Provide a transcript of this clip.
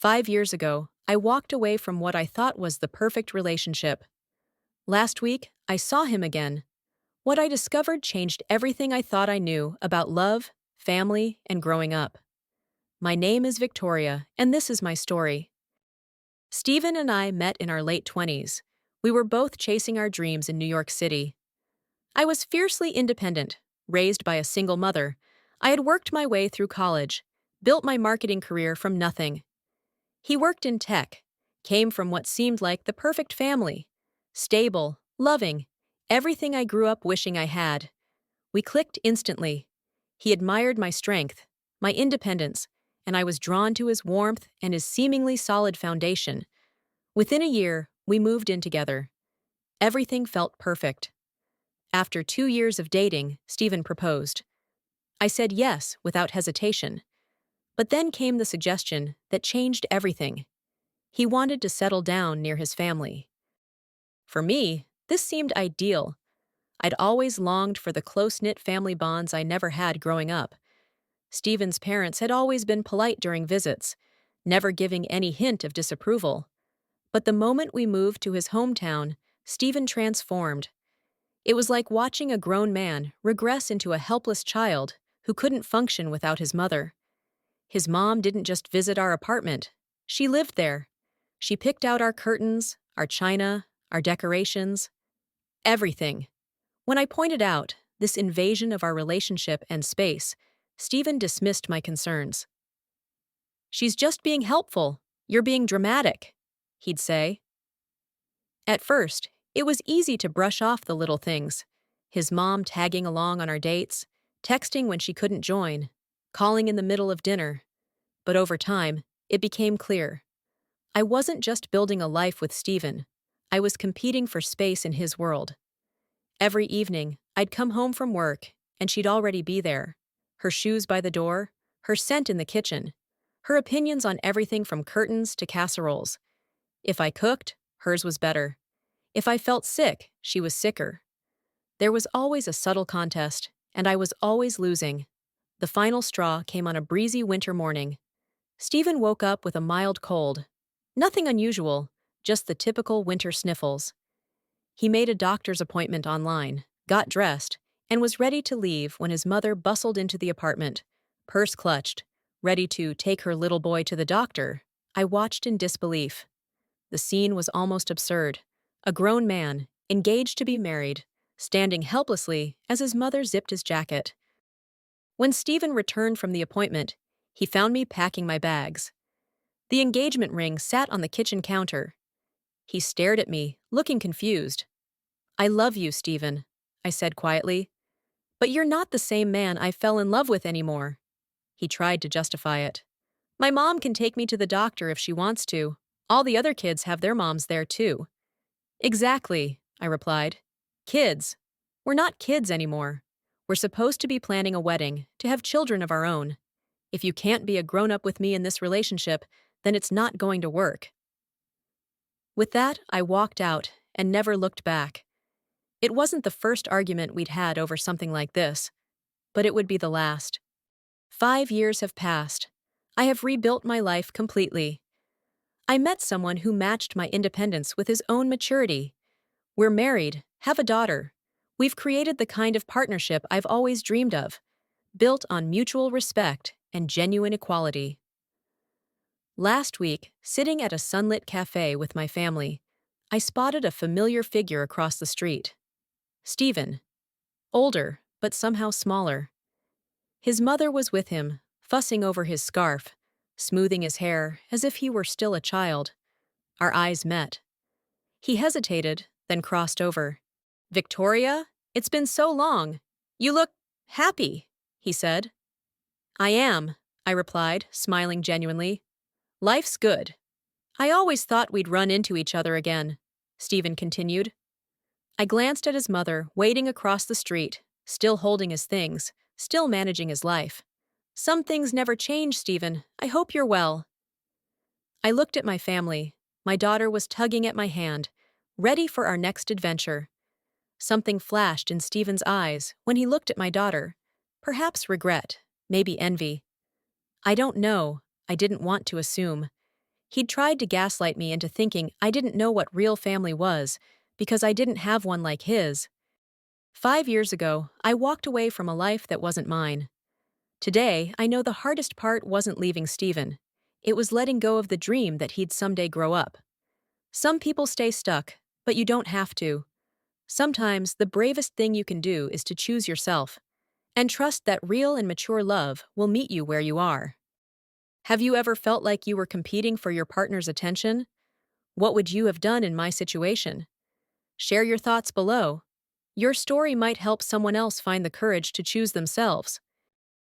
5 years ago, I walked away from what I thought was the perfect relationship. Last week, I saw him again. What I discovered changed everything I thought I knew about love, family, and growing up. My name is Victoria, and this is my story. Stephen and I met in our late 20s. We were both chasing our dreams in New York City. I was fiercely independent, raised by a single mother. I had worked my way through college, built my marketing career from nothing. He worked in tech, came from what seemed like the perfect family. Stable, loving, everything I grew up wishing I had. We clicked instantly. He admired my strength, my independence, and I was drawn to his warmth and his seemingly solid foundation. Within a year, we moved in together. Everything felt perfect. After 2 years of dating, Stephen proposed. I said yes without hesitation. But then came the suggestion that changed everything. He wanted to settle down near his family. For me, this seemed ideal. I'd always longed for the close-knit family bonds I never had growing up. Stephen's parents had always been polite during visits, never giving any hint of disapproval. But the moment we moved to his hometown, Stephen transformed. It was like watching a grown man regress into a helpless child who couldn't function without his mother. His mom didn't just visit our apartment. She lived there. She picked out our curtains, our china, our decorations, everything. When I pointed out this invasion of our relationship and space, Stephen dismissed my concerns. "She's just being helpful. You're being dramatic," he'd say. At first, it was easy to brush off the little things. His mom tagging along on our dates, texting when she couldn't join, calling in the middle of dinner. But over time, it became clear. I wasn't just building a life with Stephen. I was competing for space in his world. Every evening, I'd come home from work, and she'd already be there. Her shoes by the door, her scent in the kitchen, her opinions on everything from curtains to casseroles. If I cooked, hers was better. If I felt sick, she was sicker. There was always a subtle contest, and I was always losing. The final straw came on a breezy winter morning. Stephen woke up with a mild cold. Nothing unusual, just the typical winter sniffles. He made a doctor's appointment online, got dressed, and was ready to leave when his mother bustled into the apartment, purse clutched, ready to take her little boy to the doctor. I watched in disbelief. The scene was almost absurd. A grown man, engaged to be married, standing helplessly as his mother zipped his jacket. When Stephen returned from the appointment, he found me packing my bags. The engagement ring sat on the kitchen counter. He stared at me, looking confused. "I love you, Stephen," I said quietly. "But you're not the same man I fell in love with anymore." He tried to justify it. "My mom can take me to the doctor if she wants to. All the other kids have their moms there too." "Exactly," I replied. "Kids. We're not kids anymore. We're supposed to be planning a wedding, to have children of our own. If you can't be a grown-up with me in this relationship, then it's not going to work." With that, I walked out and never looked back. It wasn't the first argument we'd had over something like this, but it would be the last. 5 years have passed. I have rebuilt my life completely. I met someone who matched my independence with his own maturity. We're married, have a daughter. We've created the kind of partnership I've always dreamed of, built on mutual respect and genuine equality. Last week, sitting at a sunlit cafe with my family, I spotted a familiar figure across the street. Stephen. Older, but somehow smaller. His mother was with him, fussing over his scarf, smoothing his hair as if he were still a child. Our eyes met. He hesitated, then crossed over. "Victoria, it's been so long. You look happy," he said. "I am," I replied, smiling genuinely. "Life's good." "I always thought we'd run into each other again," Stephen continued. I glanced at his mother, waiting across the street, still holding his things, still managing his life. "Some things never change, Stephen. I hope you're well." I looked at my family. My daughter was tugging at my hand, ready for our next adventure. Something flashed in Stephen's eyes when he looked at my daughter. Perhaps regret, maybe envy. I don't know. I didn't want to assume. He'd tried to gaslight me into thinking I didn't know what real family was because I didn't have one like his. 5 years ago, I walked away from a life that wasn't mine. Today, I know the hardest part wasn't leaving Stephen. It was letting go of the dream that he'd someday grow up. Some people stay stuck, but you don't have to. Sometimes the bravest thing you can do is to choose yourself and trust that real and mature love will meet you where you are. Have you ever felt like you were competing for your partner's attention? What would you have done in my situation? Share your thoughts below. Your story might help someone else find the courage to choose themselves.